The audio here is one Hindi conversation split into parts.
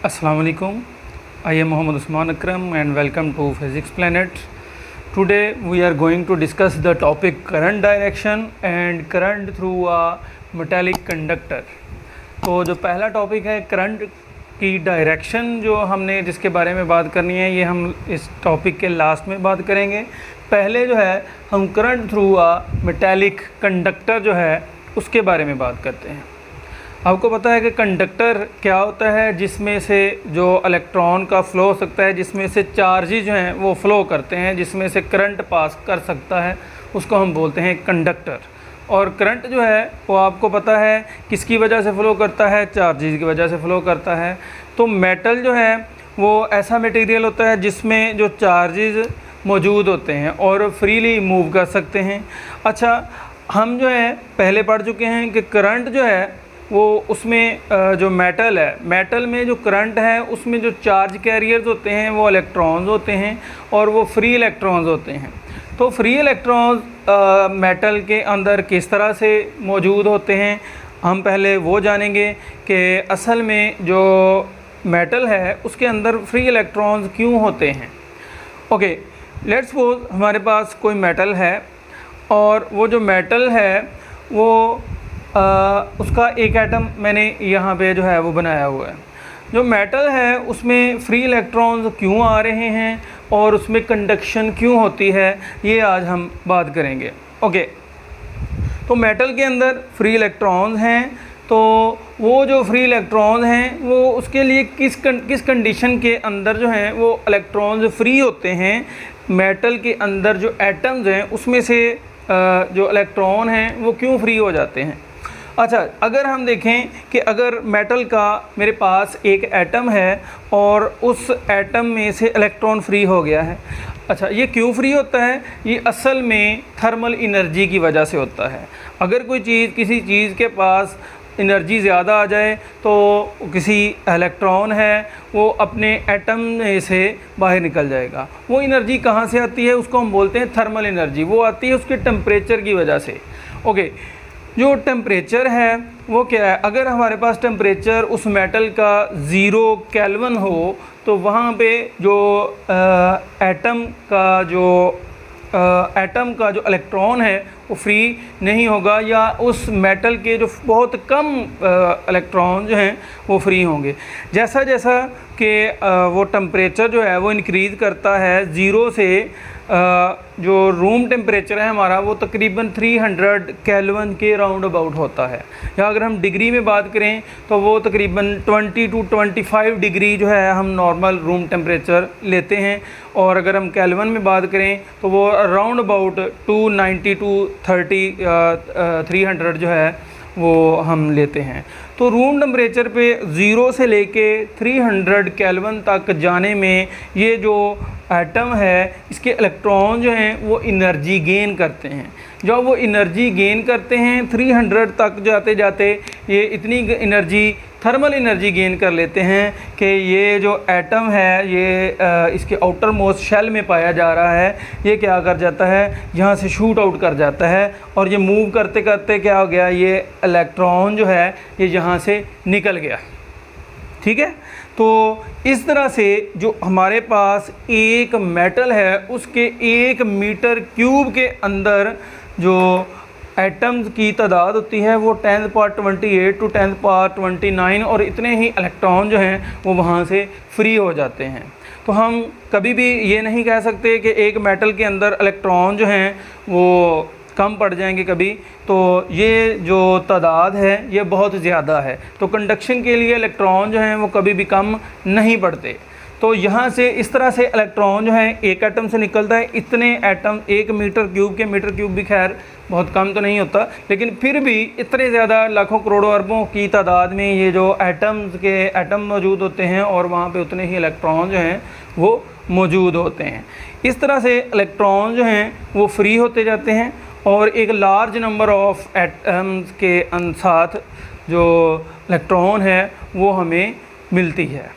Assalamu alaikum. I am Muhammad Usman Akram and welcome to Physics Planet. Today we are going to discuss the topic current direction and current through a metallic conductor. तो जो पहला टॉपिक है करंट की डायरेक्शन जो हमने जिसके बारे में बात करनी है, ये हम इस टॉपिक के लास्ट में बात करेंगे। पहले जो है हम current through a metallic conductor जो है उसके बारे में बात करते हैं। आपको पता है कि कंडक्टर क्या होता है, जिसमें से जो इलेक्ट्रॉन का फ़्लो हो सकता है, जिसमें से चार्जेज जो हैं वो फ़्लो करते हैं, जिसमें से करंट पास कर सकता है, उसको हम बोलते हैं कंडक्टर। और करंट जो है वो आपको पता है किसकी वजह से फ़्लो करता है, चार्जेज की वजह से फ़्लो करता है। तो मेटल जो है वो ऐसा मटेरियल होता है जिसमें जो चार्जेज मौजूद होते हैं और फ्रीली मूव कर सकते हैं। अच्छा, हम जो है पहले पढ़ चुके हैं कि करंट जो है वो उसमें जो मेटल है, मेटल में जो करंट है उसमें जो चार्ज कैरियर्स होते हैं वो इलेक्ट्रॉन्स होते हैं और वो फ्री इलेक्ट्रॉन्स होते हैं। तो फ्री इलेक्ट्रॉन्स मेटल के अंदर किस तरह से मौजूद होते हैं, हम पहले वो जानेंगे कि असल में जो मेटल है उसके अंदर फ्री इलेक्ट्रॉन्स क्यों होते हैं। ओके, लेट्स सपोज हमारे पास कोई मेटल है और वो जो मेटल है वो उसका एक एटम मैंने यहाँ पे जो है वो बनाया हुआ है। जो मेटल है उसमें फ्री इलेक्ट्रॉन्स क्यों आ रहे हैं और उसमें कंडक्शन क्यों होती है, ये आज हम बात करेंगे। ओके, तो मेटल के अंदर फ्री इलेक्ट्रॉन्स हैं, तो वो जो फ्री इलेक्ट्रॉन्स हैं वो उसके लिए किस कंडीशन के अंदर जो हैं वो इलेक्ट्रॉन्स फ्री होते हैं। मेटल के अंदर जो एटम्स हैं उसमें से जो इलेक्ट्रॉन हैं वो क्यों फ्री हो जाते हैं। अच्छा, अगर हम देखें कि अगर मेटल का मेरे पास एक एटम है और उस एटम में से इलेक्ट्रॉन फ्री हो गया है। अच्छा, ये क्यों फ्री होता है? ये असल में थर्मल एनर्जी की वजह से होता है। अगर कोई चीज़ किसी चीज़ के पास एनर्जी ज़्यादा आ जाए तो किसी इलेक्ट्रॉन है वो अपने एटम में से बाहर निकल जाएगा। वो एनर्जी कहाँ से आती है, उसको हम बोलते हैं थर्मल एनर्जी। वो आती है उसके टेम्परेचर की वजह से। ओके, जो टेम्परेचर है वो क्या है, अगर हमारे पास टेम्परेचर उस मेटल का 0 केल्विन हो तो वहाँ पे जो एटम का जो इलेक्ट्रॉन है वो फ्री नहीं होगा, या उस मेटल के जो बहुत कम इलेक्ट्रॉन जो हैं वो फ्री होंगे। जैसा जैसा कि वो टेम्परेचर जो है वो इंक्रीज़ करता है, 0 से जो रूम टेम्परेचर है हमारा वो तकरीबन 300 केल्विन के राउंड अबाउट होता है, या अगर हम डिग्री में बात करें तो वो तकरीबन 20 to 25 डिग्री जो है हम नॉर्मल रूम टेम्परेचर लेते हैं। और अगर हम केल्विन में बात करें तो वो अराउंड अबाउट 290 to 300 जो है वो हम लेते हैं। तो रूम टेम्परेचर पे 0 से लेके 300 केल्विन तक जाने में ये जो एटम है इसके इलेक्ट्रॉन जो हैं वो एनर्जी गेन करते हैं। जब वो एनर्जी गेन करते हैं 300 तक जाते जाते ये इतनी एनर्जी थर्मल एनर्जी गेन कर लेते हैं कि ये जो एटम है ये इसके आउटर मोस्ट शेल में पाया जा रहा है, ये क्या कर जाता है, यहाँ से शूट आउट कर जाता है और ये मूव करते करते क्या हो गया, ये इलेक्ट्रॉन जो है ये यहाँ से निकल गया। ठीक है, तो इस तरह से जो हमारे पास एक मेटल है उसके 1 मीटर क्यूब के अंदर जो एटम्स की तादाद होती है वो 10⁻28 to 10⁻29 और इतने ही इलेक्ट्रॉन जो हैं वो वहाँ से फ्री हो जाते हैं। तो हम कभी भी ये नहीं कह सकते कि एक मेटल के अंदर इलेक्ट्रॉन जो हैं वो कम पड़ जाएंगे कभी। तो ये जो तादाद है ये बहुत ज़्यादा है, तो कंडक्शन के लिए इलेक्ट्रॉन जो हैं वो कभी भी कम नहीं पड़ते। तो यहाँ से इस तरह से इलेक्ट्रॉन जो है एक एटम से निकलता है, इतने एटम 1 मीटर क्यूब के, मीटर क्यूब भी खैर बहुत कम तो नहीं होता, लेकिन फिर भी इतने ज़्यादा लाखों करोड़ों अरबों की तादाद में ये जो एटम मौजूद होते हैं और वहाँ पे उतने ही इलेक्ट्रॉन जो हैं वो मौजूद होते हैं। इस तरह से इलेक्ट्रॉन जो हैं वो फ्री होते जाते हैं और एक लार्ज नंबर ऑफ एटम्स के साथ जो इलेक्ट्रॉन है वो हमें मिलती है।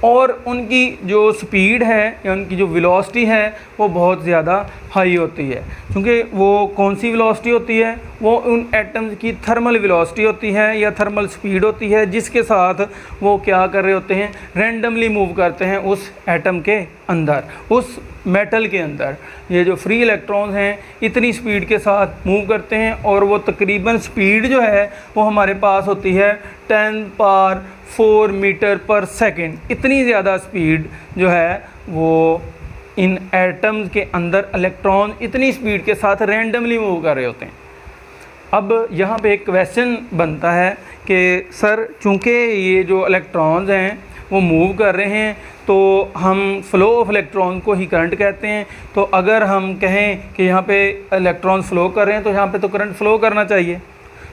और उनकी जो स्पीड है या उनकी जो वेलोसिटी है वो बहुत ज़्यादा हाई होती है। क्योंकि वो कौन सी वेलोसिटी होती है, वो उन एटम्स की थर्मल वेलोसिटी होती है या थर्मल स्पीड होती है जिसके साथ वो क्या कर रहे होते हैं, रैंडमली मूव करते हैं उस एटम के अंदर, उस मेटल के अंदर। ये जो फ्री इलेक्ट्रॉन्स हैं इतनी स्पीड के साथ मूव करते हैं और वो तकरीबन स्पीड जो है वो हमारे पास होती है 10⁴ मीटर पर सेकेंड। इतनी ज़्यादा स्पीड जो है वो इन एटम्स के अंदर इलेक्ट्रॉन इतनी स्पीड के साथ रैंडमली मूव कर रहे होते हैं। अब यहाँ पे एक क्वेश्चन बनता है कि सर चूँकि ये जो इलेक्ट्रॉन्स हैं वो मूव कर रहे हैं तो हम फ़्लो ऑफ इलेक्ट्रॉन को ही करंट कहते हैं। तो अगर हम कहें कि यहाँ पे इलेक्ट्रॉन फ़्लो कर रहे हैं तो यहाँ पे तो करंट फ़्लो करना चाहिए।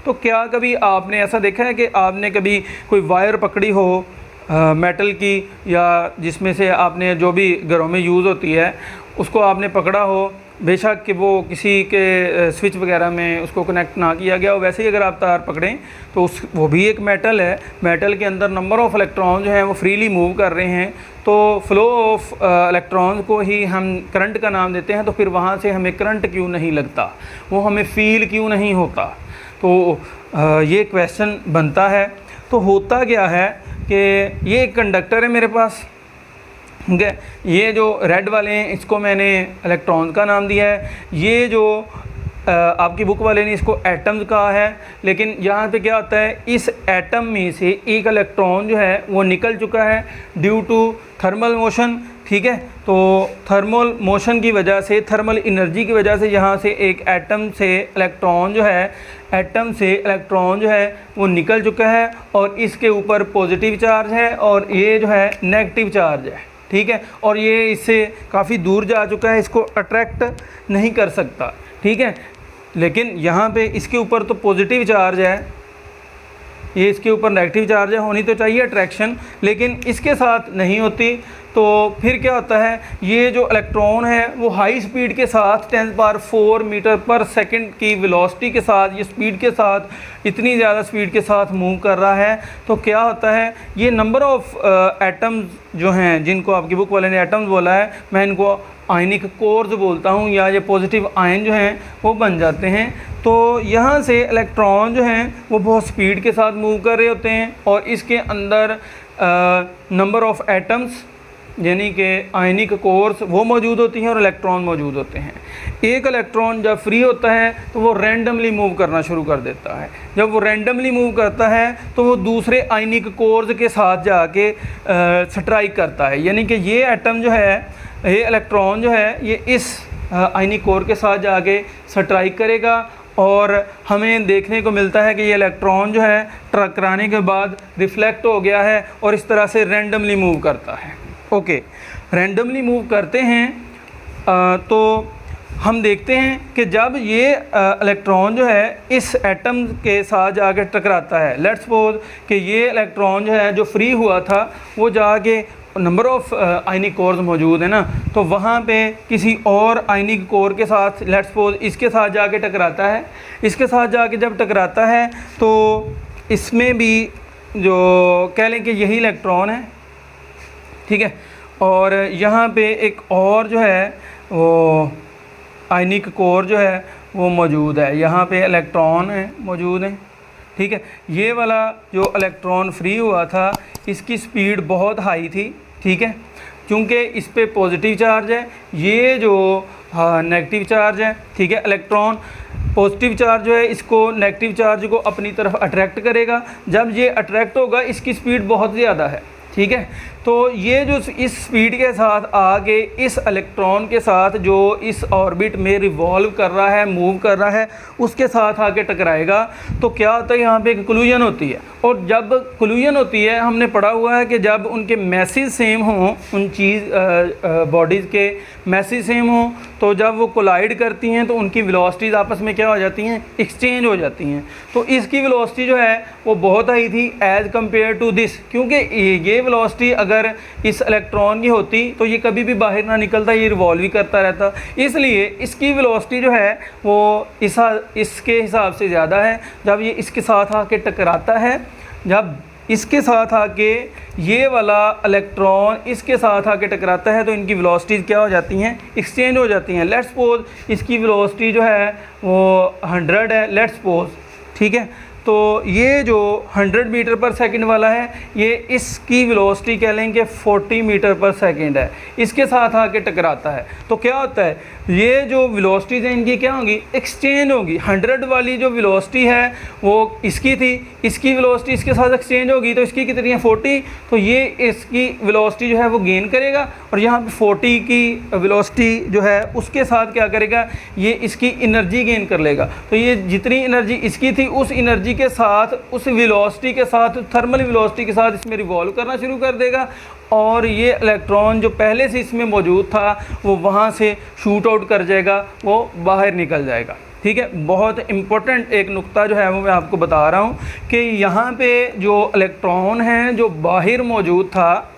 तो क्या कभी आपने ऐसा देखा है कि आपने कभी कोई वायर पकड़ी हो मेटल की, या जिसमें से आपने जो भी घरों में यूज़ होती है उसको आपने पकड़ा हो, बेशक कि वो किसी के स्विच वगैरह में उसको कनेक्ट ना किया गया हो, वैसे ही अगर आप तार पकड़ें तो वो भी एक मेटल है। मेटल के अंदर नंबर ऑफ़ इलेक्ट्रॉन जो हैं वो फ्रीली मूव कर रहे हैं, तो फ़्लो ऑफ इलेक्ट्रॉन्स को ही हम करंट का नाम देते हैं। तो फिर वहाँ से हमें करंट क्यों नहीं लगता, वो हमें फ़ील क्यों नहीं होता? तो ये क्वेश्चन बनता है। तो होता क्या है कि ये एक कंडक्टर है मेरे पास, ठीक है। ये जो रेड वाले हैं इसको मैंने इलेक्ट्रॉन्स का नाम दिया है। ये जो आपकी बुक वाले ने इसको एटम्स कहा है। लेकिन यहाँ पे क्या होता है, इस एटम में से एक इलेक्ट्रॉन जो है वो निकल चुका है ड्यू टू थर्मल मोशन, ठीक है। तो थर्मल मोशन की वजह से, थर्मल एनर्जी की वजह से यहाँ से एक एटम से इलेक्ट्रॉन जो है वो निकल चुका है और इसके ऊपर पॉजिटिव चार्ज है और ये जो है नेगेटिव चार्ज है, ठीक है। और ये इससे काफ़ी दूर जा चुका है, इसको अट्रैक्ट नहीं कर सकता, ठीक है। लेकिन यहाँ पे इसके ऊपर तो पॉजिटिव चार्ज है, ये इसके ऊपर नेगेटिव चार्ज है, होनी तो चाहिए अट्रैक्शन, लेकिन इसके साथ नहीं होती। तो फिर क्या होता है, ये जो इलेक्ट्रॉन है वो हाई स्पीड के साथ 10⁴ मीटर पर सेकंड की वेलोसिटी के साथ, ये स्पीड के साथ, इतनी ज़्यादा स्पीड के साथ मूव कर रहा है। तो क्या होता है, ये नंबर ऑफ़ एटम्स जो हैं, जिनको आपकी बुक वाले ने एटम्स बोला है, मैं इनको आयनिक कोर्स बोलता हूँ, या ये पॉजिटिव आयन जो हैं वो बन जाते हैं। तो यहाँ से इलेक्ट्रॉन जो हैं वो बहुत स्पीड के साथ मूव कर रहे होते हैं और इसके अंदर नंबर ऑफ़ एटम्स यानी कि आयनिक कोर्स वो मौजूद होती हैं और इलेक्ट्रॉन मौजूद होते हैं। एक इलेक्ट्रॉन जब फ्री होता है तो वो रैंडमली मूव करना शुरू कर देता है। जब वो रैंडमली मूव करता है तो वो दूसरे आयनिक कोर्स के साथ जाके स्ट्राइक करता है, यानी कि ये एटम जो है, ये इलेक्ट्रॉन जो है, ये इस आयनिक कोर के साथ जाके स्ट्राइक करेगा और हमें देखने को मिलता है कि ये इलेक्ट्रॉन जो है टकराने के बाद रिफ्लेक्ट हो गया है और इस तरह से रैंडमली मूव करता है। ओके, रैंडमली मूव करते हैं तो हम देखते हैं कि जब ये इलेक्ट्रॉन जो है इस एटम के साथ जाके टकराता है, लेट्स सपोज कि ये इलेक्ट्रॉन जो है जो फ्री हुआ था वो जाके, नंबर ऑफ़ आयनिक कोर्स मौजूद है ना, तो वहाँ पे किसी और आयनिक कोर के साथ, लेट्स सपोज इसके साथ जाके टकराता है। इसके साथ जाके जब टकराता है तो इसमें भी जो कह लें कि यही इलेक्ट्रॉन है, ठीक है। और यहाँ पे एक और जो है वो आयनिक कोर जो है वो मौजूद है, यहाँ पे इलेक्ट्रॉन है मौजूद है, ठीक है। ये वाला जो इलेक्ट्रॉन फ्री हुआ था इसकी स्पीड बहुत हाई थी, ठीक है, क्योंकि इस पे पॉजिटिव चार्ज है, ये जो नेगेटिव चार्ज है, ठीक है। इलेक्ट्रॉन पॉजिटिव चार्ज जो है इसको, नेगेटिव चार्ज को अपनी तरफ अट्रैक्ट करेगा। जब ये अट्रैक्ट होगा इसकी स्पीड बहुत ज़्यादा है, ठीक है। तो ये जो इस स्पीड के साथ आगे इस इलेक्ट्रॉन के साथ जो इस ऑर्बिट में रिवॉल्व कर रहा है, मूव कर रहा है, उसके साथ आके टकराएगा। तो क्या होता है, यहाँ पे एक कोलिजन होती है। और जब कोलिजन होती है, हमने पढ़ा हुआ है कि जब उनके मैसेज सेम हों, उन बॉडीज़ के मैसेज सेम हों, तो जब वो कोलाइड करती हैं तो उनकी वेलोसिटीज़ आपस में क्या हो जाती हैं, एक्सचेंज हो जाती हैं। तो इसकी वेलोसिटी जो है वो बहुत हाई थी एज़ कम्पेयर टू दिस, क्योंकि ये वेलोसिटी अगर इस इलेक्ट्रॉन की होती तो ये कभी भी बाहर ना निकलता, ये रिवॉल्व ही करता रहता। इसलिए इसकी वेलोसिटी जो है वो इसके हिसाब से ज़्यादा है। जब ये इसके साथ आके टकराता है, जब इसके साथ आके ये वाला इलेक्ट्रॉन इसके साथ आके टकराता है तो इनकी वेलोसिटीज़ क्या हो जाती हैं, एक्सचेंज हो जाती हैं। लेट्स सपोज इसकी वेलोसिटी जो है वो 100 है, लेट्स सपोज, ठीक है। तो ये जो 100 मीटर पर सेकंड वाला है, ये इसकी वेलोसिटी कह लेंगे 40 मीटर पर सेकंड है, इसके साथ आके टकराता है। तो क्या होता है, ये जो वेलोसिटीज़ हैं इनकी क्या होंगी, एक्सचेंज होगी। 100 वाली जो वेलोसिटी है वो इसकी थी, इसकी वेलोसिटी इसके साथ एक्सचेंज होगी तो इसकी कितनी है 40, तो ये इसकी वेलोसिटी जो है वो गेन करेगा और यहाँ पे 40 की वेलोसिटी जो है उसके साथ क्या करेगा, ये इसकी एनर्जी गेन कर लेगा। तो ये जितनी एनर्जी इसकी थी उस एनर्जी के साथ, उस वेलोसिटी के साथ, थर्मल वेलोसिटी के साथ इसमें रिवॉल्व करना शुरू कर देगा और ये इलेक्ट्रॉन जो पहले से इसमें मौजूद था वो वहाँ से शूट आउट कर जाएगा, वो बाहर निकल जाएगा। ठीक है, बहुत इम्पोर्टेंट एक नुक्ता जो है वो मैं आपको बता रहा हूँ कि यहाँ पे जो इलेक्ट्रॉन है जो बाहर मौजूद था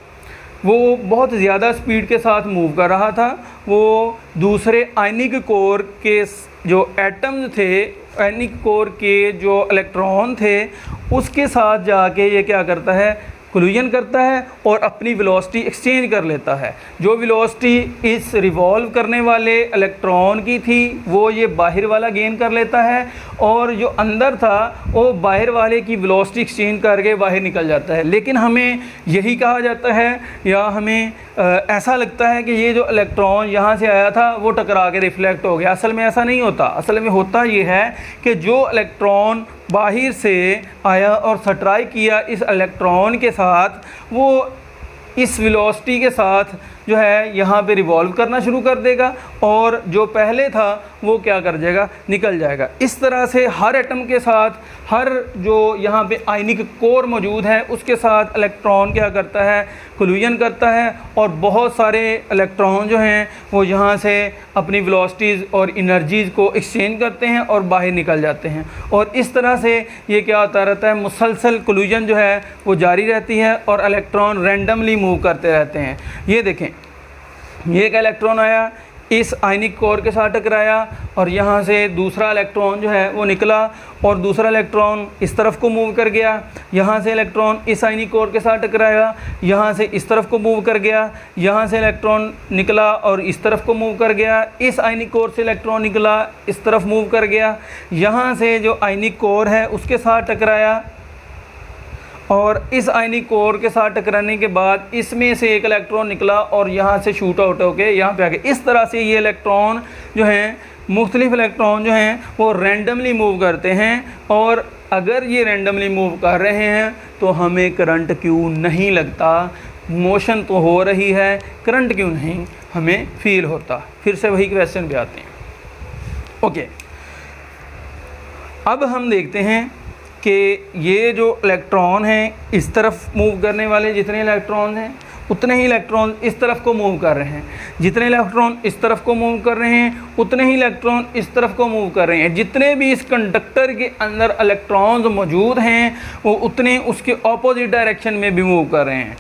वो बहुत ज़्यादा स्पीड के साथ मूव कर रहा था। वो दूसरे आयनिक कोर के जो एटम्स थे, आयनिक कोर के जो इलेक्ट्रॉन थे उसके साथ जाके ये क्या करता है, कोलिजन करता है और अपनी वेलोसिटी एक्सचेंज कर लेता है। जो वेलोसिटी इस रिवॉल्व करने वाले इलेक्ट्रॉन की थी वो ये बाहर वाला गेन कर लेता है और जो अंदर था वो बाहर वाले की वेलोसिटी एक्सचेंज करके बाहर निकल जाता है। लेकिन हमें यही कहा जाता है या हमें ऐसा लगता है कि ये जो इलेक्ट्रॉन यहाँ से आया था वो टकरा के रिफ्लेक्ट हो गया। असल में ऐसा नहीं होता। असल में होता ये है कि जो इलेक्ट्रॉन बाहर से आया और स्ट्राइक किया इस इलेक्ट्रॉन के साथ, वो इस वेलोसिटी के साथ जो है यहाँ पे रिवॉल्व करना शुरू कर देगा और जो पहले था वो क्या कर जाएगा, निकल जाएगा। इस तरह से हर एटम के साथ, हर जो यहाँ पे आयनिक कोर मौजूद है उसके साथ इलेक्ट्रॉन क्या करता है, कोलिजन करता है और बहुत सारे इलेक्ट्रॉन जो हैं वो यहाँ से अपनी वेलोसिटीज़ और एनर्जीज़ को एक्सचेंज करते हैं और बाहर निकल जाते हैं। और इस तरह से ये क्या होता रहता है, मुसलसल कोलिजन जो है वो जारी रहती है और इलेक्ट्रॉन रैंडमली मूव करते रहते हैं। ये देखें, ये एक इलेक्ट्रॉन आया, इस आयनिक कोर के साथ टकराया और यहाँ से दूसरा इलेक्ट्रॉन जो है वो निकला और दूसरा इलेक्ट्रॉन इस तरफ को मूव कर गया। यहाँ से इलेक्ट्रॉन इस आयनिक कोर के साथ टकराया, यहाँ से इस तरफ को मूव कर गया। यहाँ से इलेक्ट्रॉन निकला और इस तरफ को मूव कर गया। इस आयनिक कोर से इलेक्ट्रॉन निकला, इस तरफ मूव कर गया। यहाँ से जो आयनिक कोर है उसके साथ टकराया और इस आयनिक कोर के साथ टकराने के बाद इसमें से एक इलेक्ट्रॉन निकला और यहाँ से शूट आउट होके यहाँ पे आ गए। इस तरह से ये इलेक्ट्रॉन जो हैं, मुख्तलिफ इलेक्ट्रॉन जो हैं वो रैंडमली मूव करते हैं। और अगर ये रैंडमली मूव कर रहे हैं तो हमें करंट क्यों नहीं लगता? मोशन तो हो रही है, करंट क्यों नहीं हमें फील होता? फिर से वही क्वेश्चन पे आते हैं। ओके, अब हम देखते हैं कि ये जो इलेक्ट्रॉन हैं इस तरफ मूव करने वाले जितने इलेक्ट्रॉन हैं उतने ही इलेक्ट्रॉन इस तरफ को मूव कर रहे हैं। जितने इलेक्ट्रॉन इस तरफ को मूव कर रहे हैं उतने ही इलेक्ट्रॉन इस तरफ को मूव कर रहे हैं। जितने भी इस कंडक्टर के अंदर इलेक्ट्रॉन्स मौजूद हैं वो उतने उसके ऑपोजिट डायरेक्शन में भी मूव कर रहे हैं।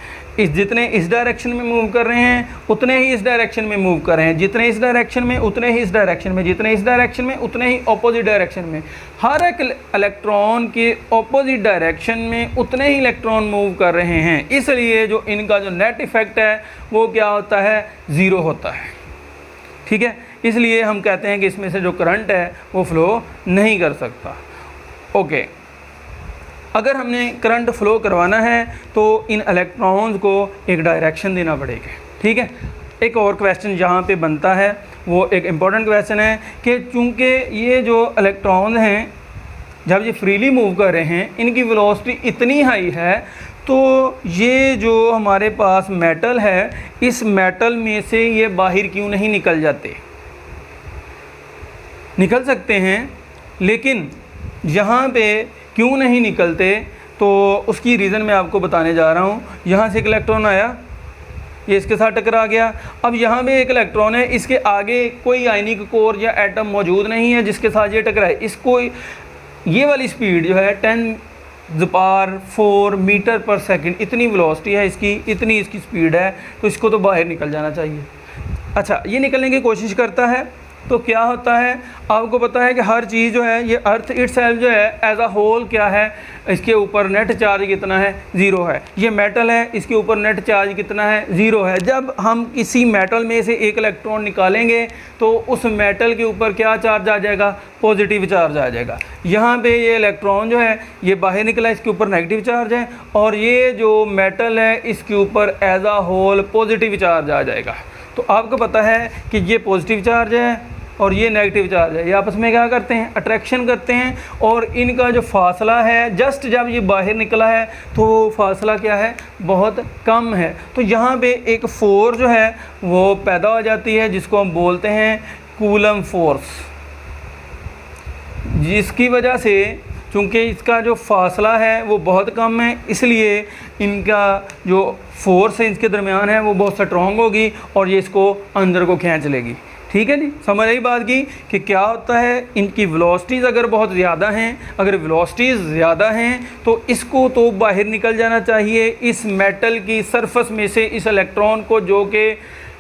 जितने इस डायरेक्शन में मूव कर रहे हैं उतने ही इस डायरेक्शन में मूव कर रहे हैं। जितने इस डायरेक्शन में उतने ही इस डायरेक्शन में, जितने इस डायरेक्शन में उतने ही ऑपोजिट डायरेक्शन में। हर एक इलेक्ट्रॉन के ऑपोजिट डायरेक्शन में उतने ही इलेक्ट्रॉन मूव कर रहे हैं। इसलिए जो इनका जो नेट इफ़ेक्ट है वो क्या होता है, ज़ीरो होता है। ठीक है, इसलिए हम कहते हैं कि इसमें से जो करंट है वो फ्लो नहीं कर सकता। ओके, अगर हमने करंट फ्लो करवाना है तो इन इलेक्ट्रॉन्स को एक डायरेक्शन देना पड़ेगा। ठीक है, एक और क्वेश्चन यहाँ पे बनता है, वो एक इम्पॉर्टेंट क्वेश्चन है कि चूँकि ये जो इलेक्ट्रॉन हैं जब ये फ्रीली मूव कर रहे हैं इनकी वेलोसिटी इतनी हाई है तो ये जो हमारे पास मेटल है इस मेटल में से ये बाहर क्यों नहीं निकल जाते? निकल सकते हैं, लेकिन यहाँ पे क्यों नहीं निकलते तो उसकी रीज़न मैं आपको बताने जा रहा हूँ। यहाँ से एक इलेक्ट्रॉन आया, ये इसके साथ टकरा गया। अब यहाँ में एक इलेक्ट्रॉन है, इसके आगे कोई आयनिक कोर या एटम मौजूद नहीं है जिसके साथ ये टकराए। इसको ये वाली स्पीड जो है 10⁴ मीटर पर सेकंड, इतनी वेलोसिटी है इसकी, इतनी इसकी स्पीड है, तो इसको तो बाहर निकल जाना चाहिए। अच्छा, ये निकलने की कोशिश करता है तो क्या होता है, आपको पता है कि हर चीज़ जो है, ये अर्थ इटसेल्फ जो है एज अ होल क्या है, इसके ऊपर नेट चार्ज कितना है, ज़ीरो है। ये मेटल है, इसके ऊपर नेट चार्ज कितना है, ज़ीरो है। जब हम किसी मेटल में से एक इलेक्ट्रॉन निकालेंगे तो उस मेटल के ऊपर क्या चार्ज आ जाएगा, पॉजिटिव चार्ज आ जाएगा। यहाँ पे ये इलेक्ट्रॉन जो है ये बाहर निकला, इसके ऊपर नेगेटिव चार्ज है, और ये जो मेटल है इसके ऊपर as a whole positive charge आ जाएगा। तो आपको पता है कि ये पॉजिटिव चार्ज है और ये नेगेटिव चार्ज है, ये आपस में क्या करते हैं, अट्रैक्शन करते हैं, और इनका जो फासला है, जस्ट जब ये बाहर निकला है तो फासला क्या है, बहुत कम है। तो यहाँ पे एक फोर्स जो है वो पैदा हो जाती है जिसको हम बोलते हैं कूलम फोर्स, जिसकी वजह से चूँकि इसका जो फासला है वो बहुत कम है, इसलिए इनका जो फोर्स है इनके दरमियान है वो बहुत स्ट्रॉन्ग होगी और ये इसको अंदर को खींच लेगी। ठीक है जी, समझ आई बात की कि क्या होता है, इनकी वेलोसिटीज़ अगर बहुत ज़्यादा हैं, अगर वेलोसिटीज़ ज़्यादा हैं तो इसको तो बाहर निकल जाना चाहिए इस मेटल की सरफेस में से, इस इलेक्ट्रॉन को, जो कि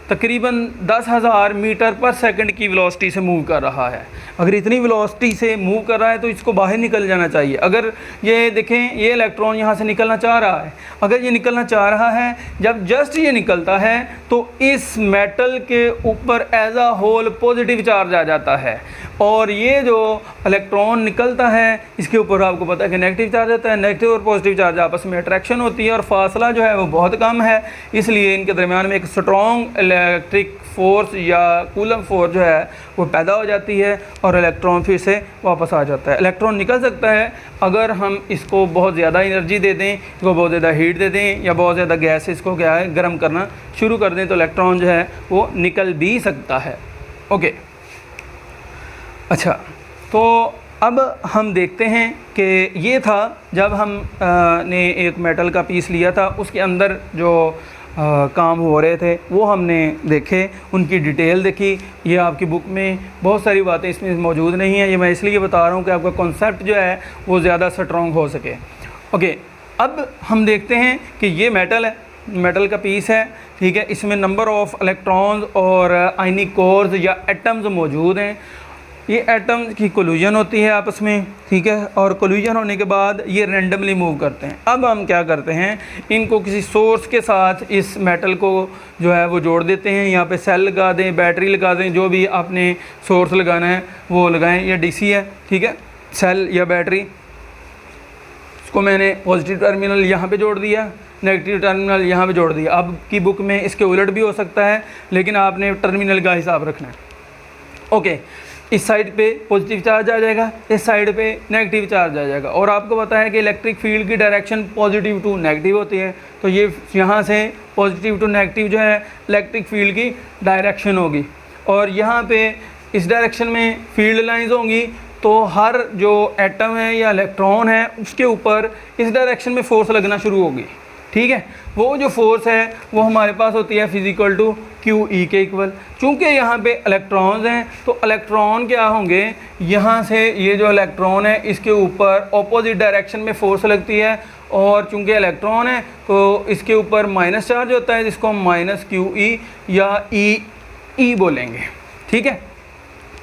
तकरीबन 10,000 मीटर पर सेकंड की वेलोसिटी से मूव कर रहा है। अगर इतनी वेलोसिटी से मूव कर रहा है तो इसको बाहर निकल जाना चाहिए। अगर ये देखें, ये इलेक्ट्रॉन यहाँ से निकलना चाह रहा है, अगर ये निकलना चाह रहा है, जब जस्ट ये निकलता है तो इस मेटल के ऊपर as a whole positive charge आ जाता है, और ये जो इलेक्ट्रॉन निकलता है इसके ऊपर आपको पता है कि नेगेटिव चार्ज आता है। नेगेटिव और पॉजिटिव चार्ज आपस में अट्रैक्शन होती है और फासला जो है वो बहुत कम है, इसलिए इनके दरमियान में एक स्ट्रॉन्ग इलेक्ट्रिक फोर्स या कूलम फोर्स जो है वो पैदा हो जाती है और इलेक्ट्रॉन फिर से वापस आ जाता है। इलेक्ट्रॉन निकल सकता है अगर हम इसको बहुत ज़्यादा एनर्जी दे दें, इसको बहुत ज़्यादा हीट दे दें, या बहुत ज़्यादा गैस इसको क्या है गर्म करना शुरू कर दें, तो इलेक्ट्रॉन जो है वो निकल भी सकता है। ओके, अच्छा, तो अब हम देखते हैं कि ये था जब हम ने एक मेटल का पीस लिया था, उसके अंदर जो काम हो रहे थे वो हमने देखे, उनकी डिटेल देखी। ये आपकी बुक में बहुत सारी बातें इसमें मौजूद नहीं है, ये मैं इसलिए बता रहा हूँ कि आपका कॉन्सेप्ट जो है वो ज़्यादा स्ट्रॉन्ग हो सके। ओके, अब हम देखते हैं कि ये मेटल है, मेटल का पीस है, ठीक है, इसमें नंबर ऑफ़ इलेक्ट्रॉन्स और आयनिक कोर्स या एटम्स मौजूद हैं। ये एटम्स की कोल्यूजन होती है आपस में, ठीक है, और कोल्यूजन होने के बाद ये रैंडमली मूव करते हैं। अब हम क्या करते हैं, इनको किसी सोर्स के साथ इस मेटल को जो है वो जोड़ देते हैं। यहाँ पे सेल लगा दें, बैटरी लगा दें, जो भी आपने सोर्स लगाना है वो लगाएं। ये डीसी है, ठीक है, सेल या बैटरी, इसको मैंने पॉजिटिव टर्मिनल यहाँ पे जोड़ दिया, नेगेटिव टर्मिनल यहाँ पे जोड़ दिया। अब की बुक में इसके उलट भी हो सकता है, लेकिन आपने टर्मिनल का हिसाब रखना है। ओके, इस साइड पे पॉजिटिव चार्ज आ जाएगा, इस साइड पे नेगेटिव चार्ज आ जाएगा। और आपको पता है कि इलेक्ट्रिक फील्ड की डायरेक्शन पॉजिटिव टू नेगेटिव होती है, तो ये यहाँ से पॉजिटिव टू नेगेटिव जो है इलेक्ट्रिक फील्ड की डायरेक्शन होगी, और यहाँ पे इस डायरेक्शन में फील्ड लाइंस होंगी। तो हर जो एटम है या इलेक्ट्रॉन है उसके ऊपर इस डायरेक्शन में फोर्स लगना शुरू होगी, ठीक है। वो जो फोर्स है वो हमारे पास होती है फिजिकल टू क्यू ई के इक्वल। चूँकि यहाँ पे इलेक्ट्रॉन्स हैं तो इलेक्ट्रॉन क्या होंगे, यहाँ से ये जो इलेक्ट्रॉन है इसके ऊपर ऑपोजिट डायरेक्शन में फोर्स लगती है, और चूँकि इलेक्ट्रॉन है तो इसके ऊपर माइनस चार्ज होता है, जिसको हम माइनस क्यू ई या ई बोलेंगे, ठीक है।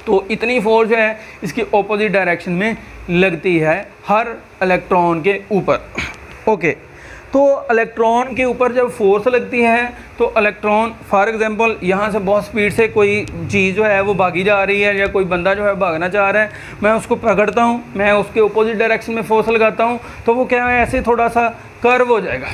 तो इतनी फोर्स जो है इसकी ऑपोजिट डायरेक्शन में लगती है हर इलेक्ट्रॉन के ऊपर। ओके, तो इलेक्ट्रॉन के ऊपर जब फोर्स लगती है तो इलेक्ट्रॉन फॉर एग्जांपल यहाँ से बहुत स्पीड से कोई चीज़ जो है वो भागी जा रही है, या कोई बंदा जो है भागना चाह रहा है, मैं उसको पकड़ता हूँ, मैं उसके अपोजिट डायरेक्शन में फोर्स लगाता हूँ, तो वो क्या है ऐसे थोड़ा सा कर्व हो जाएगा,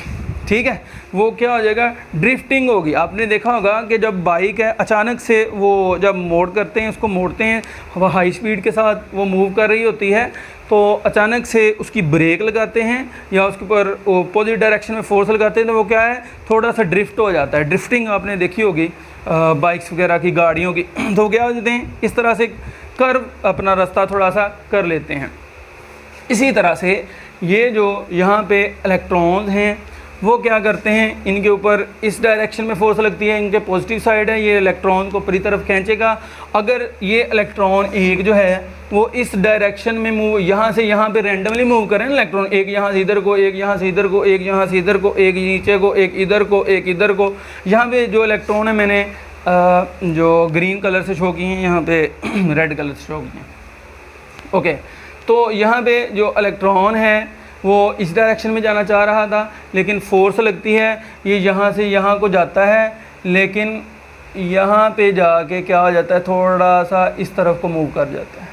ठीक है। वो क्या हो जाएगा, ड्रिफ्टिंग होगी। आपने देखा होगा कि जब बाइक है अचानक से वो जब मोड़ करते हैं, उसको मोड़ते हैं, वह हाई स्पीड के साथ वो मूव कर रही होती है, तो अचानक से उसकी ब्रेक लगाते हैं या उसके ऊपर अपोजिट डायरेक्शन में फोर्स लगाते हैं, तो वो क्या है थोड़ा सा ड्रिफ्ट हो जाता है। ड्रिफ्टिंग आपने देखी होगी बाइक्स वगैरह की, गाड़ियों की, तो क्या हो जाते हैं इस तरह से कर्व अपना रास्ता थोड़ा सा कर लेते हैं। इसी तरह से ये जो यहाँ पे इलेक्ट्रॉन्स हैं वो क्या करते हैं, इनके ऊपर इस डायरेक्शन में फोर्स लगती है, इनके पॉजिटिव साइड है, ये इलेक्ट्रॉन को पूरी तरफ खींचेगा। अगर ये इलेक्ट्रॉन एक जो है वो इस डायरेक्शन में मूव, यहाँ से यहाँ पे रैंडमली मूव करें ना इलेक्ट्रॉन, एक यहाँ से इधर को, एक यहाँ से इधर को, एक यहाँ से इधर को, एक नीचे को, एक इधर को, एक इधर को, यहाँ पे जो इलेक्ट्रॉन है मैंने जो ग्रीन कलर से शो की हैं, यहाँ पे रेड कलर से शो की हैं। ओके, तो यहाँ पे जो इलेक्ट्रॉन है वो इस डायरेक्शन में जाना चाह रहा था, लेकिन फोर्स लगती है, ये यहाँ से यहाँ को जाता है, लेकिन यहाँ पे जाके क्या हो जाता है, थोड़ा सा इस तरफ को मूव कर जाता है।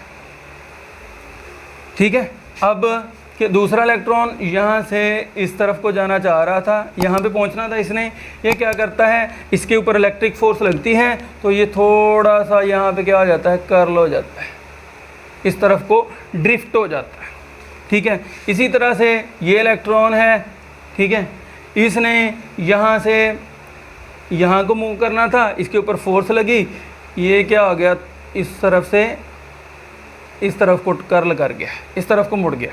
ठीक है, अब कि दूसरा इलेक्ट्रॉन यहाँ से इस तरफ को जाना चाह रहा था, यहाँ पे पहुँचना था इसने, ये क्या करता है, इसके ऊपर इलेक्ट्रिक फोर्स लगती है, तो ये थोड़ा सा यहाँ पे क्या हो जाता है, कर्ल हो जाता है, इस तरफ को ड्रिफ्ट हो जाता है। ठीक है, इसी तरह से ये इलेक्ट्रॉन है, ठीक है, इसने यहाँ से यहाँ को मूव करना था, इसके ऊपर फोर्स लगी, ये क्या हो गया, इस तरफ से इस तरफ को कर्ल कर गया, इस तरफ को मुड़ गया।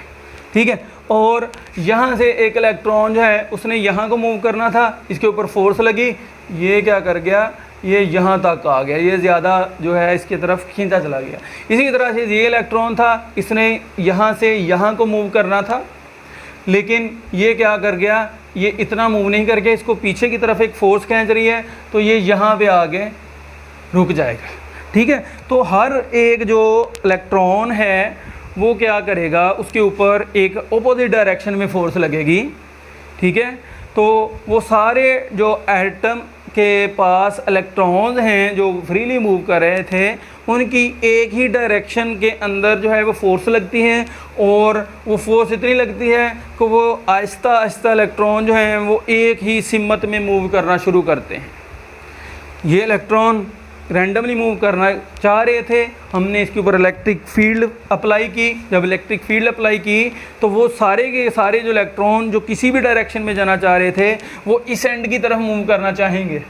ठीक है, और यहाँ से एक इलेक्ट्रॉन जो है उसने यहाँ को मूव करना था, इसके ऊपर फोर्स लगी, ये क्या कर गया, ये यहाँ तक आ गया, ये ज़्यादा जो है इसकी तरफ खींचा चला गया। इसी तरह से ये इलेक्ट्रॉन था, इसने यहाँ से यहाँ को मूव करना था, लेकिन ये क्या कर गया, ये इतना मूव नहीं करके इसको पीछे की तरफ एक फोर्स खींच रही है, तो ये यहाँ पे आगे रुक जाएगा। ठीक है, तो हर एक जो इलेक्ट्रॉन है वो क्या करेगा, उसके ऊपर एक ऑपोजिट डायरेक्शन में फोर्स लगेगी। ठीक है, तो वो सारे जो एटम के पास इलेक्ट्रॉन्स हैं जो फ्रीली मूव कर रहे थे, उनकी एक ही डायरेक्शन के अंदर जो है वो फोर्स लगती है, और वो फोर्स इतनी लगती है कि वो आहिस्ता आहिस्ता इलेक्ट्रॉन जो हैं वो एक ही सिमत में मूव करना शुरू करते हैं। ये इलेक्ट्रॉन रैंडमली मूव करना चाह रहे थे, हमने इसके ऊपर इलेक्ट्रिक फील्ड अप्लाई की। जब इलेक्ट्रिक फील्ड अप्लाई की तो वो सारे के सारे जो इलेक्ट्रॉन जो किसी भी डायरेक्शन में जाना चाह रहे थे वो इस एंड की तरफ मूव करना चाहेंगे।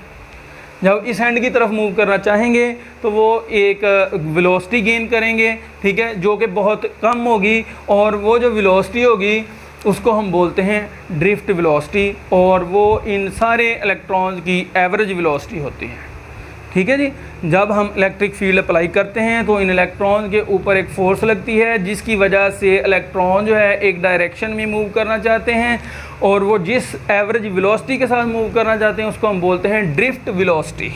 जब इस एंड की तरफ मूव करना चाहेंगे तो वो एक वेलोसिटी गेन करेंगे, ठीक है, जो कि बहुत कम होगी, और वो जो वेलोसिटी होगी उसको हम बोलते हैं ड्रिफ्ट वेलोसिटी, और वो इन सारे इलेक्ट्रॉन्स की एवरेज वेलोसिटी होती है। ठीक है जी, जब हम इलेक्ट्रिक फील्ड अप्लाई करते हैं तो इन इलेक्ट्रॉन के ऊपर एक फ़ोर्स लगती है, जिसकी वजह से इलेक्ट्रॉन जो है एक डायरेक्शन में मूव करना चाहते हैं, और वो जिस एवरेज वेलोसिटी के साथ मूव करना चाहते हैं उसको हम बोलते हैं ड्रिफ्ट वेलोसिटी।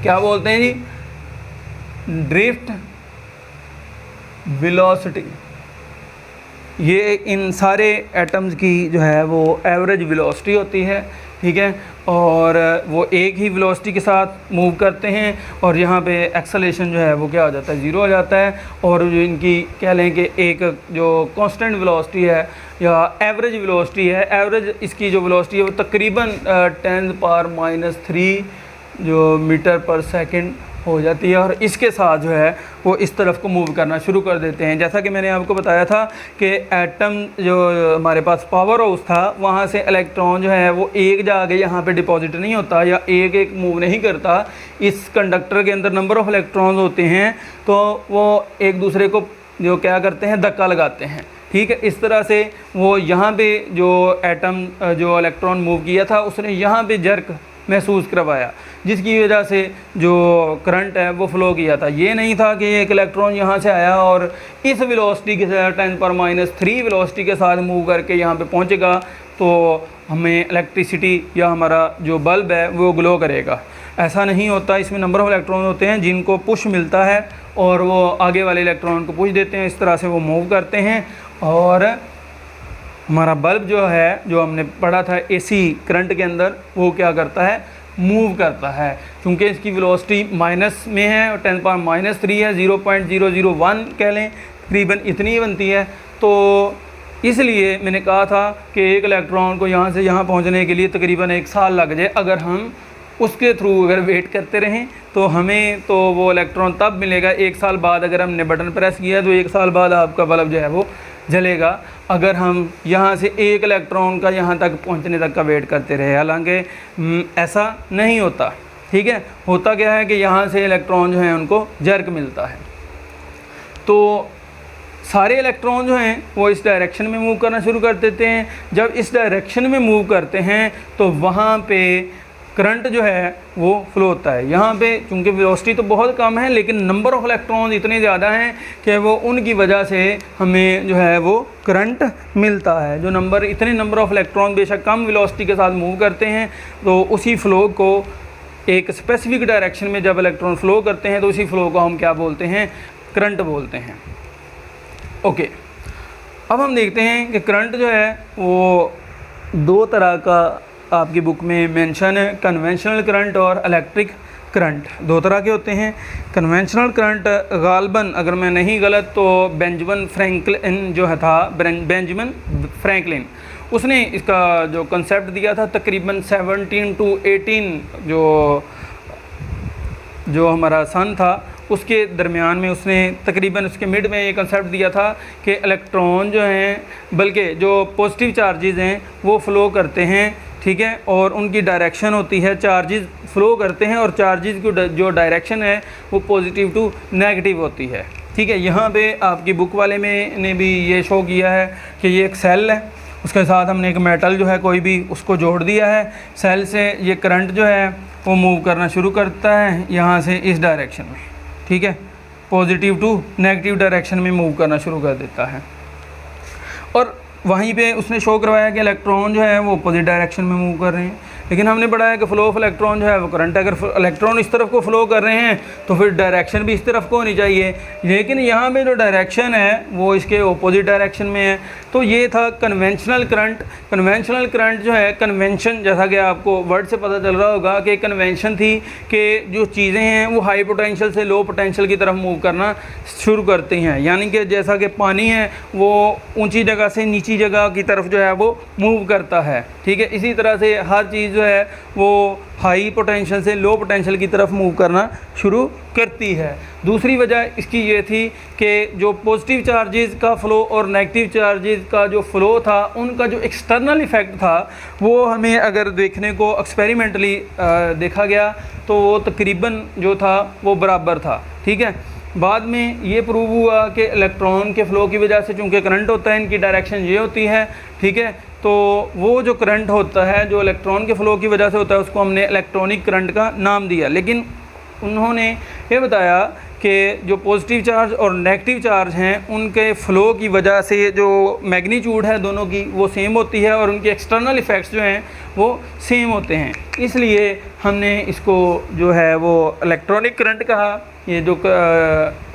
क्या बोलते हैं जी, ड्रिफ्ट वेलोसिटी। ये इन सारे एटम्स की जो है वो एवरेज वेलोसिटी होती है। ठीक है, और वो एक ही वेलोसिटी के साथ मूव करते हैं, और यहाँ पे एक्सेलरेशन जो है वो क्या हो जाता है, ज़ीरो हो जाता है, और जो इनकी कह लें कि एक जो कांस्टेंट वेलोसिटी है या एवरेज वेलोसिटी है, एवरेज इसकी जो वेलोसिटी है वो तकरीबन 10⁻³ जो मीटर पर सेकंड हो जाती है, और इसके साथ जो है वो इस तरफ को मूव करना शुरू कर देते हैं। जैसा कि मैंने आपको बताया था कि एटम जो हमारे पास पावर हाउस था, वहाँ से इलेक्ट्रॉन जो है वो एक जाके यहाँ पे डिपॉजिट नहीं होता या एक एक मूव नहीं करता। इस कंडक्टर के अंदर नंबर ऑफ़ इलेक्ट्रॉन्स होते हैं, तो वो एक दूसरे को जो क्या करते हैं, धक्का लगाते हैं। ठीक है, इस तरह से वो यहाँ पे जो एटम जो इलेक्ट्रॉन मूव किया था उसने यहाँ पे जर्क महसूस करवाया, जिसकी वजह से जो करंट है वो फ्लो किया था। ये नहीं था कि एक इलेक्ट्रॉन यहाँ से आया और इस वेलोसिटी के साथ 10⁻³ वेलोसिटी के साथ मूव करके यहाँ पे पहुँचेगा तो हमें इलेक्ट्रिसिटी या हमारा जो बल्ब है वो ग्लो करेगा। ऐसा नहीं होता। इसमें नंबर ऑफ़ इलेक्ट्रॉन होते हैं जिनको पुश मिलता है और वो आगे वाले इलेक्ट्रॉन को पुश देते हैं, इस तरह से वो मूव करते हैं। और हमारा बल्ब जो है, जो हमने पढ़ा था एसी करंट के अंदर, वो क्या करता है, मूव करता है। क्योंकि इसकी वेलोसिटी माइनस में है और 10⁻³ है, 0.001 कह लें, तकरीबन इतनी बनती है। तो इसलिए मैंने कहा था कि एक इलेक्ट्रॉन को यहाँ से यहाँ पहुँचने के लिए तकरीबन 1 साल लग जाए। अगर हम उसके थ्रू अगर वेट करते रहें तो हमें तो वो इलेक्ट्रॉन तब मिलेगा 1 साल बाद। अगर हमने बटन प्रेस किया तो 1 साल बाद आपका बल्ब जो है वो जलेगा। अगर हम यहाँ से एक इलेक्ट्रॉन का यहाँ तक पहुँचने तक का वेट करते रहे, हालांकि ऐसा नहीं होता। ठीक है, होता क्या है कि यहाँ से इलेक्ट्रॉन जो हैं उनको जर्क मिलता है। तो सारे इलेक्ट्रॉन जो हैं वो इस डायरेक्शन में मूव करना शुरू कर देते हैं। जब इस डायरेक्शन में मूव करते हैं तो वहाँ पे करंट जो है वो फ्लो होता है। यहाँ पे चूँकि वेलोसिटी तो बहुत कम है, लेकिन नंबर ऑफ़ इलेक्ट्रॉन इतने ज़्यादा हैं कि वो उनकी वजह से हमें जो है वो करंट मिलता है। जो इतने नंबर ऑफ़ इलेक्ट्रॉन बेशक कम वेलोसिटी के साथ मूव करते हैं तो उसी फ्लो को एक स्पेसिफिक डायरेक्शन में जब इलेक्ट्रॉन फ्लो करते हैं तो उसी फ्लो को हम क्या बोलते हैं, करंट बोलते हैं। ओके, अब हम देखते हैं कि करंट जो है वो दो तरह का आपकी बुक में मेंशन है, कन्वेंशनल करंट और इलेक्ट्रिक करंट, दो तरह के होते हैं। कन्वेंशनल करंट गालबन, अगर मैं नहीं गलत तो बेंजामिन फ्रैंकलिन जो है था, बेंजामिन फ्रैंकलिन, उसने इसका जो कंसेप्ट दिया था तकरीबन 17 to 18 जो हमारा सन था उसके दरमियान में उसने तकरीबन उसके मिड में ये कंसेप्ट दिया था कि इलेक्ट्रॉन जो हैं, बल्कि जो पॉजिटिव चार्जेस हैं वो फ़्लो करते हैं, ठीक है, और उनकी डायरेक्शन होती है, चार्जेस फ़्लो करते हैं और चार्जेस की जो डायरेक्शन है वो पॉजिटिव टू नेगेटिव होती है, ठीक है। यहाँ पे आपकी बुक वाले में ने भी ये शो किया है कि ये एक सेल है, उसके साथ हमने एक मेटल जो है कोई भी उसको जोड़ दिया है, सेल से ये करंट जो है वो मूव करना शुरू करता है यहाँ से इस डायरेक्शन में, ठीक है, पॉजिटिव टू नेगेटिव डायरेक्शन में मूव करना शुरू कर देता है। और वहीं पे उसने शो करवाया कि इलेक्ट्रॉन जो है वो अपोजिट डायरेक्शन में मूव कर रहे हैं, लेकिन हमने पढ़ाया कि फ़्लो ऑफ इलेक्ट्रॉन जो है वो करंट, अगर इलेक्ट्रॉन इस तरफ को फ़्लो कर रहे हैं तो फिर डायरेक्शन भी इस तरफ को होनी चाहिए, लेकिन यहाँ पे जो डायरेक्शन है वो इसके अपोजिट डायरेक्शन में है। तो ये था कन्वेंशनल करंट। कन्वेंशनल करंट जो है, कन्वेंशन जैसा कि आपको वर्ड से पता चल रहा होगा कि कन्वेंशन थी कि जो चीज़ें हैं वो हाई पोटेंशियल से लो पोटेंशियल की तरफ मूव करना शुरू करती हैं, यानी कि जैसा कि पानी है वो ऊंची जगह से नीची जगह की तरफ जो है वो मूव करता है, ठीक है। इसी तरह से हर चीज़ जो है वो हाई पोटेंशियल से लो पोटेंशियल की तरफ मूव करना शुरू करती है। दूसरी वजह इसकी ये थी कि जो पॉजिटिव चार्जेस का फ़्लो और नेगेटिव चार्जेस का जो फ़्लो था उनका जो एक्सटर्नल इफ़ेक्ट था वो हमें अगर देखने को एक्सपेरिमेंटली देखा गया तो वो तकरीबन जो था वो बराबर था, ठीक है। बाद में ये प्रूव हुआ कि इलेक्ट्रॉन के फ़्लो की वजह से चूँकि करंट होता है, इनकी डायरेक्शन ये होती है, ठीक है, तो वो जो करंट होता है जो इलेक्ट्रॉन के फ़्लो की वजह से होता है उसको हमने इलेक्ट्रॉनिक करंट का नाम दिया। लेकिन उन्होंने ये बताया कि जो पॉजिटिव चार्ज और नेगेटिव चार्ज हैं उनके फ़्लो की वजह से जो मैग्नीट्यूड है दोनों की वो सेम होती है और उनके एक्सटर्नल इफ़ेक्ट्स जो हैं वो सेम होते हैं, इसलिए हमने इसको जो है वो इलेक्ट्रॉनिक करंट कहा, ये जो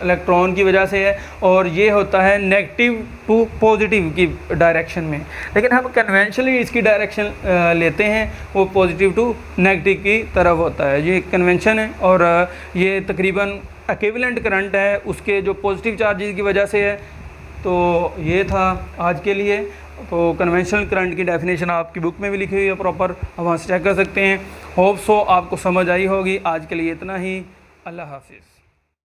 इलेक्ट्रॉन की वजह से है, और ये होता है नेगेटिव टू पॉजिटिव की डायरेक्शन में। लेकिन हम कन्वेंशनली इसकी डायरेक्शन लेते हैं वो पॉजिटिव टू नेगेटिव की तरफ होता है, ये कन्वेंशन है। और ये तकरीबन इक्विवेलेंट करंट है उसके जो पॉजिटिव चार्जेस की वजह से है। तो ये था आज के लिए। तो कन्वेंशनल करंट की डेफिनेशन आपकी बुक में भी लिखी हुई है प्रॉपर, आप वहाँ से चेक कर सकते हैं। होप सो आपको समझ आई होगी। आज के लिए इतना ही, अल्लाह हाफिज़।